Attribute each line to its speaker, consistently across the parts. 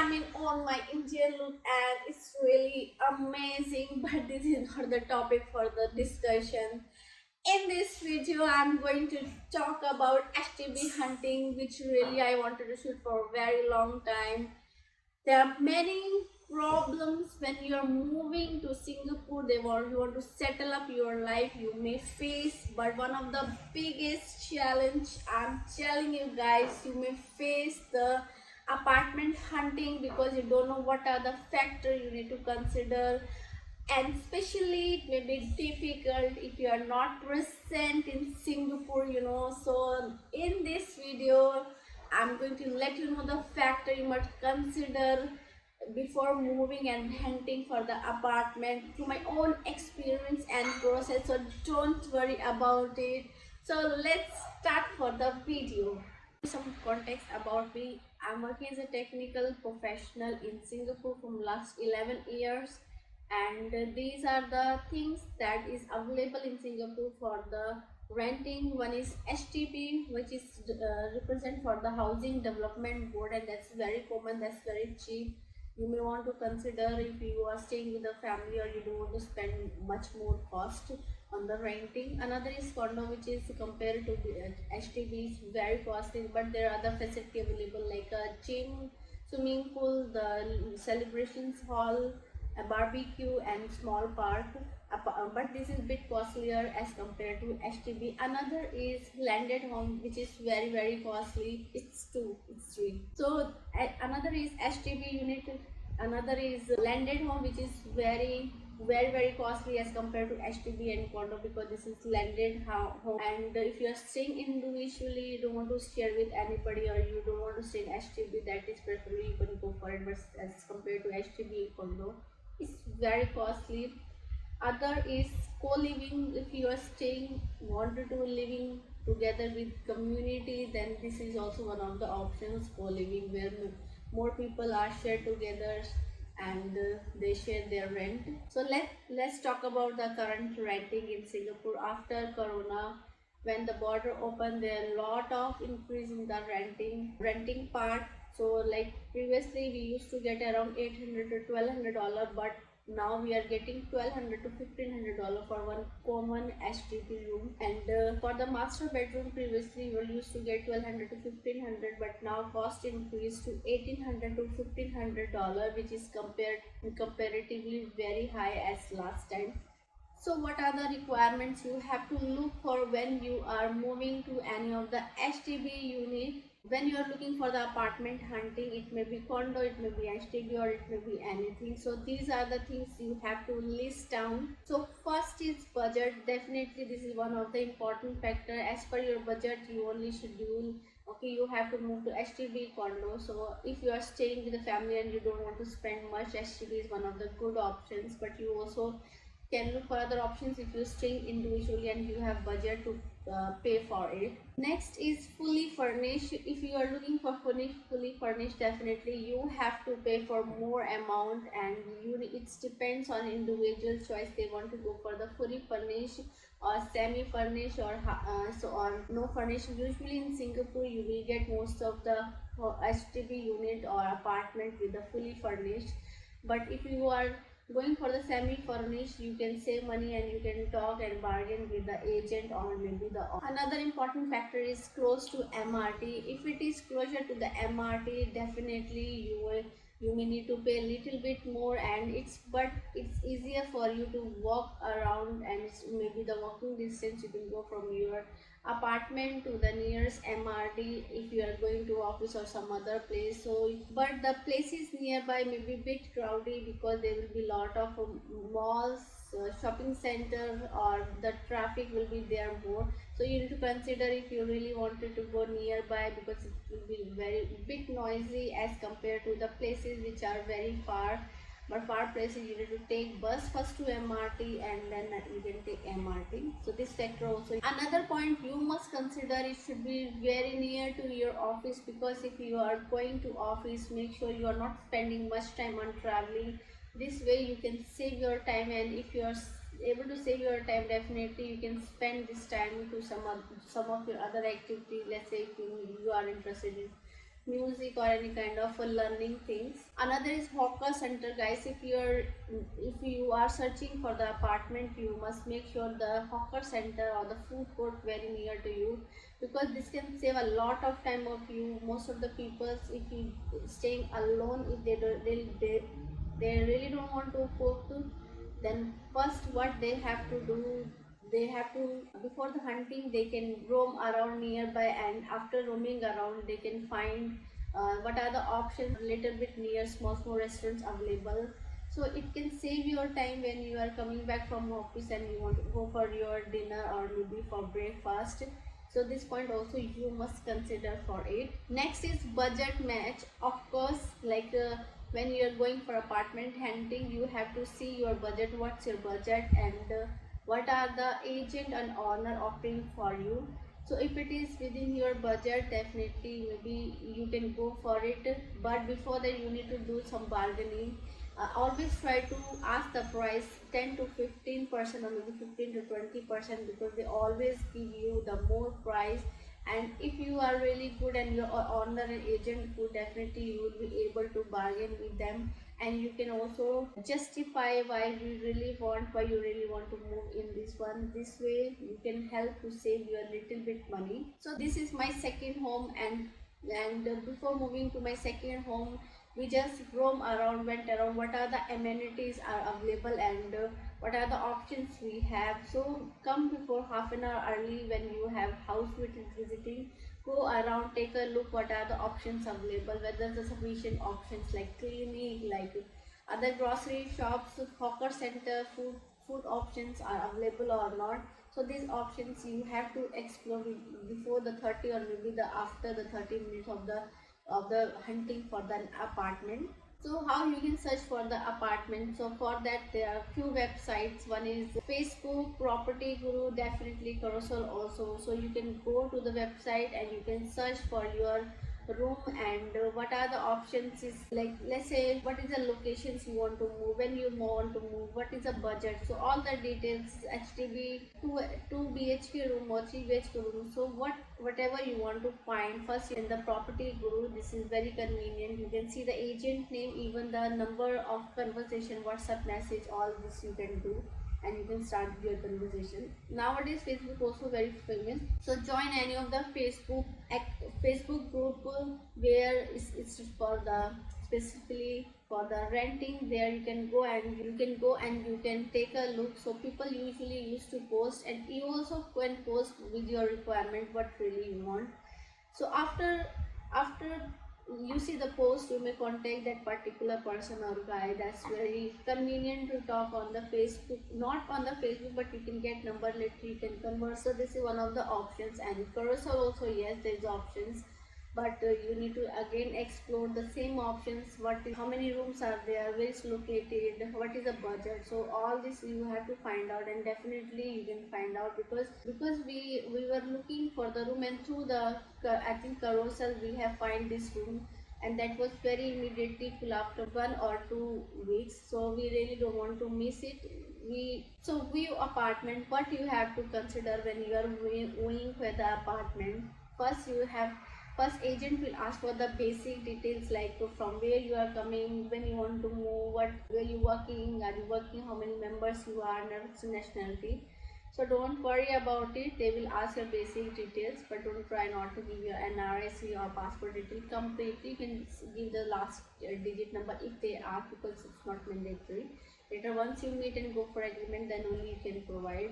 Speaker 1: I'm in on my Indian look and it's really amazing, but this is not the topic for the discussion. In this video, I'm going to talk about STB hunting, which really I wanted to shoot for a very long time. There are many problems when you are moving to Singapore. You want to settle up your life, you may face, but one of the biggest challenge, I'm telling you guys, you may face the apartment hunting because you don't know what are the factors you need to consider, and especially it may be difficult if you are not present in Singapore. So in this video I'm going to let you know the factor you must consider before moving and hunting for the apartment through my own experience and process, so don't worry about it. So let's start for the video. Some context about me: I'm working as a technical professional in Singapore from last 11 years, and these are the things that is available in Singapore for the renting. One is HDB, which is represent for the Housing Development Board, and that's very common, that's very cheap. You may want to consider if you are staying with a family or you don't want to spend much more cost on the renting. Another is condo, which is compared to the HDB is very costly, but there are other facility available like a gym, swimming pool, the celebrations hall, a barbecue and small park. But this is bit costlier as compared to HDB. Another is landed home, which is very costly. It's three. So another is HDB unit. Another is landed home, which is very costly as compared to HDB and condo, because this is landed home, and if you are staying individually, you don't want to share with anybody, or you don't want to stay in HDB, that is preferably you can go for it. But as compared to HDB and condo, it's very costly. Other is co-living. If you are staying, wanted to living together with community, then this is also one of the options, co-living, where more people are shared together and they share their rent. So let's talk about the current renting in Singapore after Corona. When the border opened, there are a lot of increase in the renting part. So like previously we used to get around $800 to $1,200, but now we are getting $1,200 to $1,500 for one common HDB room. And for the master bedroom, previously we used to get $1,200 to $1,500, but now cost increased to $1,800 to $1,500, which is comparatively very high as last time. So what are the requirements you have to look for when you are moving to any of the HDB unit? When you are looking for the apartment hunting, it may be condo, it may be HDB, or it may be anything. So these are the things you have to list down. So first is budget. Definitely this is one of the important factor. As per your budget, you only schedule, okay, you have to move to HDB, condo. So if you are staying with a family and you don't want to spend much, HDB is one of the good options, but you also can look for other options if you're staying individually and you have budget to pay for it. Next is fully furnished. If you are looking for fully furnished, definitely you have to pay for more amount, and it depends on individual choice. They want to go for the fully furnished or semi furnished, or or no furnished. Usually in Singapore you will get most of the HDB unit or apartment with the fully furnished, but if you are going for the semi-furnished, you can save money and you can talk and bargain with the agent or maybe the. Another important factor is close to MRT. If it is closer to the MRT, definitely you may need to pay a little bit more, and it's easier for you to walk around, and it's maybe the walking distance you can go from your apartment to the nearest MRT if you are going to office or some other place. So but the places nearby may be bit crowded because there will be lot of malls, shopping center, or the traffic will be there more. So you need to consider if you really wanted to go nearby, because it will be very bit noisy as compared to the places which are very far. But far places you need to take bus first to MRT, and then you can take MRT. So this factor also. Another point you must consider, it should be very near to your office, because if you are going to office, make sure you are not spending much time on traveling. This way you can save your time, and if you are able to save your time, definitely you can spend this time to some of your other activities. Let's say if you are interested in music or any kind of learning things. Another is hawker center, guys. If you are searching for the apartment, you must make sure the hawker center or the food court very near to you, because this can save a lot of time of you. Most of the people, if you staying alone, if they really don't want to cook, then first what they have to do, they have to, before the hunting, they can roam around nearby, and after roaming around they can find what are the options a little bit near small restaurants available. So it can save your time when you are coming back from office and you want to go for your dinner or maybe for breakfast. So this point also you must consider for it. Next is budget match. Of course, like when you are going for apartment hunting, you have to see your budget, what's your budget, and what are the agent and owner offering for you. So if it is within your budget, definitely maybe you can go for it, but before that you need to do some bargaining. Always try to ask the price 10 to 15% or maybe 15 to 20%, because they always give you the more price. And if you are really good and your owner and agent good, definitely you will be able to bargain with them, and you can also justify why you really want to move in this one. This way you can help to save you a little bit money. So this is my second home, and before moving to my second home, we just roam around, went around what are the amenities are available, and what are the options we have. So come before half an hour early when you have house visiting, go around, take a look what are the options available, whether the sufficient options like clinic, like other grocery shops, hawker center, food options are available or not. So these options you have to explore before the 30 or maybe the after the 30 minutes of the hunting for the apartment. So how you can search for the apartment? So for that there are few websites. One is Facebook, Property Guru, definitely Carousel also. So you can go to the website and you can search for your room, and what are the options is like, let's say what is the locations you want to move, when you want to move, what is the budget. So all the details, HDB, 2 BHK room or 3 BHK room. So whatever you want to find first in the Property Guru, this is very convenient. You can see the agent name, even the number of conversation, WhatsApp message, all this you can do, and you can start your conversation. Nowadays Facebook also very famous, so join any of the Facebook group where it's for the specifically for the renting. There you can go and you can take a look. So people usually used to post, and you also can post with your requirement what really you want. So after you see the post, you may contact that particular person or guy. That's very convenient to talk on the Facebook, not on the Facebook, but you can get number later, you can converse. So this is one of the options. And Carousel also, yes, there's options, but you need to again explore the same options. How many rooms are there, where is located, what is the budget. So all this you have to find out, and definitely you can find out, because we were looking for the room, and through the I think Carousel we have find this room, and that was very immediately full after 1 or 2 weeks. So we really don't want to miss it. So view apartment, what you have to consider when you are viewing for the apartment. First agent will ask for the basic details, like from where you are coming, when you want to move, where you working, are you working, how many members you are, nationality. So don't worry about it, they will ask your basic details, but don't try not to give your NRIC or passport detail completely. You can give the last digit number if they ask, because it's not mandatory. Later once you meet and go for agreement, then only you can provide.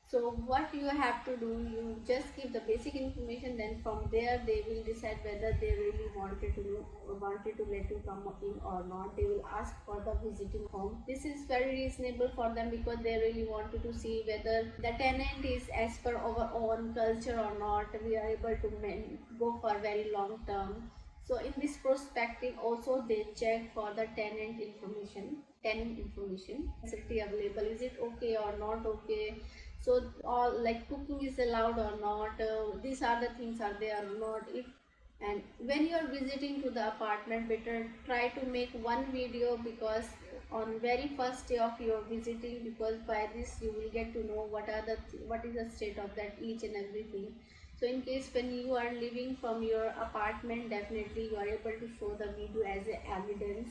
Speaker 1: So what you have to do, you just give the basic information, then from there they will decide whether they really wanted to let you come in or not. They will ask for the visiting home. This is very reasonable for them, because they really wanted to see whether the tenant is as per our own culture or not. We are able to go for very long term. So in this perspective also they check for the tenant information, facility available, is it okay or not okay. So all like cooking is allowed or not, these are the things are there or not. If and when you are visiting to the apartment, better try to make one video, because on very first day of your visiting, because by this you will get to know what is the state of that each and everything. So in case when you are living from your apartment, definitely you are able to show the video as a evidence,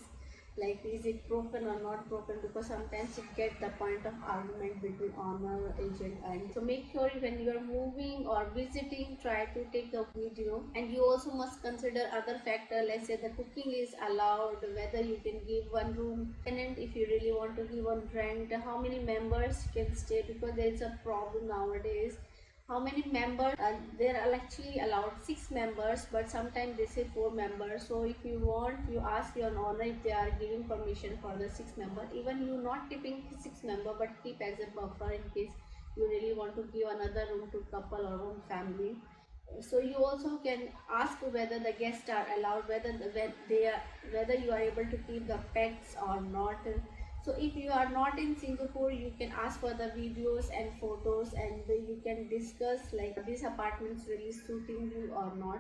Speaker 1: like is it broken or not broken, because sometimes it get the point of argument between owner, agent, and so make sure when you are moving or visiting, try to take a video. And you also must consider other factor, let's say the cooking is allowed, whether you can give one room tenant, if you really want to give on rent, how many members can stay, because there is a problem nowadays how many members there are actually allowed 6 members, but sometimes they say 4 members. So if you want, you ask your owner if they are giving permission for the 6 member, even you not keeping 6 member, but keep as a buffer in case you really want to give another room to couple or one family. So you also can ask whether the guests are allowed, whether you are able to keep the pets or not. So if you are not in Singapore, you can ask for the videos and photos, and you can discuss like this apartment's really suiting you or not.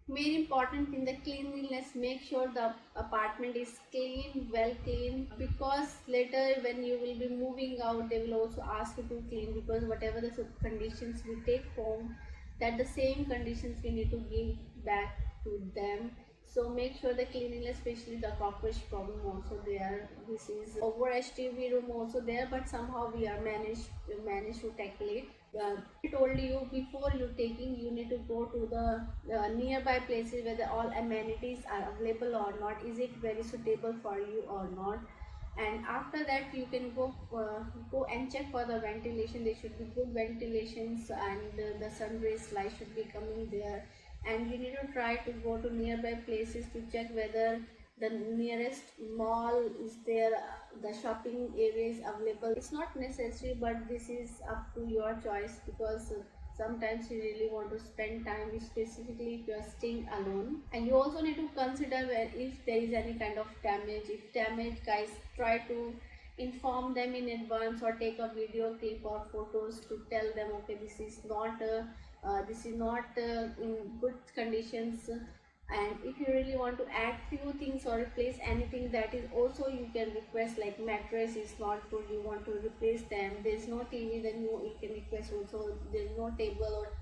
Speaker 1: Main important in the cleanliness, make sure the apartment is clean, well clean, because later when you will be moving out, they will also ask you to clean, because whatever the conditions we take home, that the same conditions we need to give back to them. So make sure the cleanliness, especially the cockroach problem also there. This is over HTV room also there, but somehow we are managed to tackle it. I told you before you taking, you need to go to the nearby places where all amenities are available or not. Is it very suitable for you or not? And after that you can go and check for the ventilation. There should be good ventilations, and the sun rays light should be coming there. And you need to try to go to nearby places to check whether the nearest mall is there, the shopping area is available. It's not necessary, but this is up to your choice, because sometimes you really want to spend time, specifically if you are staying alone. And you also need to consider where if there is any kind of damage. If damage, guys, try to inform them in advance, or take a video clip or photos to tell them, okay, this is not in good conditions. And if you really want to add few things or replace anything, that is also you can request, like mattress is not good, you want to replace them. There is no TV, then you can request also. There is no table or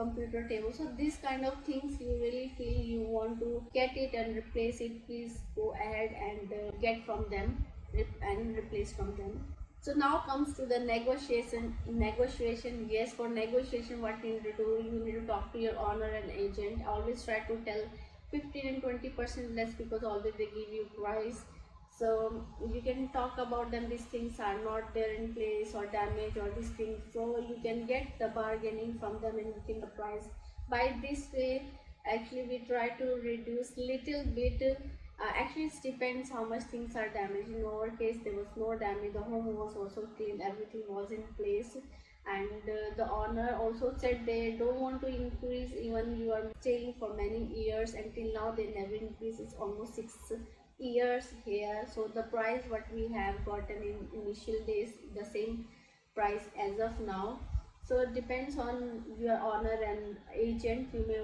Speaker 1: computer table. So these kind of things you really feel you want to get it and replace it, please go ahead and get from them and replace from them. So now comes to the negotiation. Yes, for negotiation, what you need to do, you need to talk to your owner and agent. Always try to tell 15 and 20% less, because always they give you price. So you can talk about them, these things are not there in place or damage or these things, so you can get the bargaining from them and you can the price. By this way, actually we try to reduce little bit. Actually it depends how much things are damaged. In our case there was no damage, the home was also clean, everything was in place. And the owner also said they don't want to increase, even you are staying for many years. Until now they never increase, it's almost 6 years here. So the price what we have gotten in initial days, the same price as of now. So it depends on your owner and agent. You may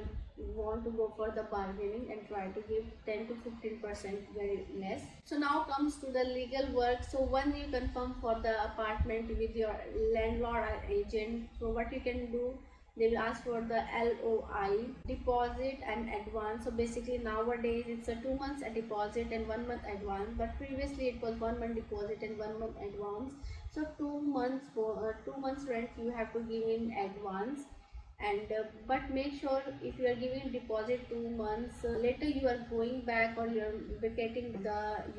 Speaker 1: want to go for the bargaining and try to give 10 to 15% very less. So now comes to the legal work. So when you confirm for the apartment with your landlord or agent, so what you can do, they will ask for the LOI, deposit and advance. So basically nowadays it's a 2 months a deposit and 1 month advance, but previously it was 1 month deposit and 1 month advance. So 2 months for 2 months rent you have to give in advance. And but make sure if you are giving deposit 2 months, later you are going back or you are vacating,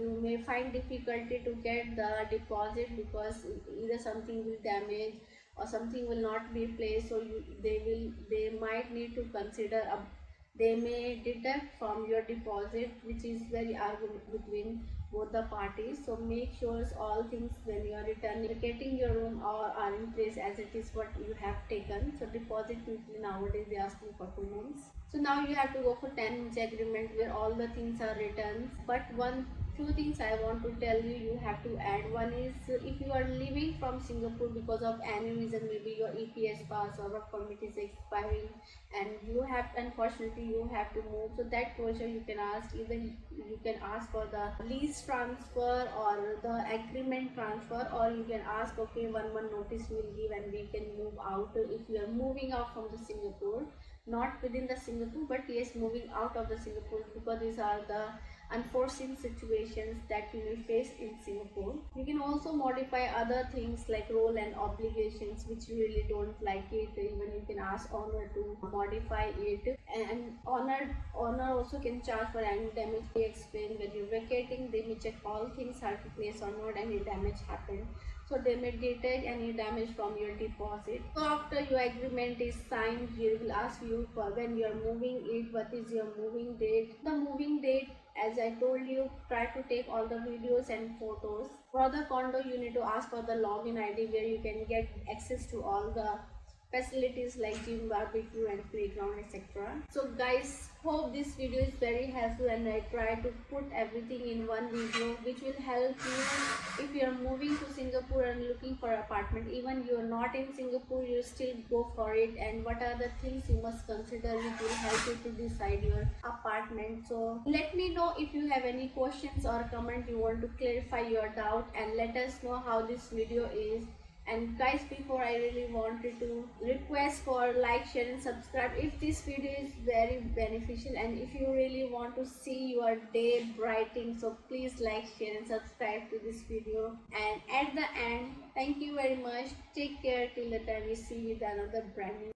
Speaker 1: you may find difficulty to get the deposit, because either something will damage or something will not be placed. So they might need to consider they may deduct from your deposit, which is very argument between both the parties. So make sure all things when you are returning, getting your room or are in place as it is what you have taken. So deposit usually nowadays they ask you for 2 months. So now you have to go for 10 months agreement where all the things are written. But one two things I want to tell you, you have to add. One is, if you are leaving from Singapore because of any reason, maybe your EPS pass or work permit is expiring and you have, unfortunately you have to move, so that closure you can ask. Even you can ask for the lease transfer or the agreement transfer, or you can ask, okay, 1 month notice we will give and we can move out if you are moving out from the Singapore, not within the Singapore, but yes, moving out of the Singapore, because these are the unforeseen situations that you may face in Singapore. You can also modify other things like role and obligations which you really don't like it. Even you can ask owner to modify it, and owner also can charge for any damage. They explain when you're vacating, they may check all things are to place or not any damage happened, so they may detect any damage from your deposit. So after your agreement is signed, they will ask you for when you are moving it, what is your moving date. The moving date, as I told you, try to take all the videos and photos. For the condo, you need to ask for the login ID where you can get access to all the facilities like gym, barbecue and playground, etc. So guys, hope this video is very helpful, and I try to put everything in one video which will help you if you are moving to Singapore and looking for apartment. Even you are not in Singapore, you still go for it, and what are the things you must consider which will help you to decide your apartment. So let me know if you have any questions or comment, you want to clarify your doubt, and let us know how this video is. And guys, before I really wanted to request for like, share and subscribe if this video is very beneficial, and if you really want to see your day brightening, so please like, share and subscribe to this video. And at the end, thank you very much, take care till the time we see with another brand new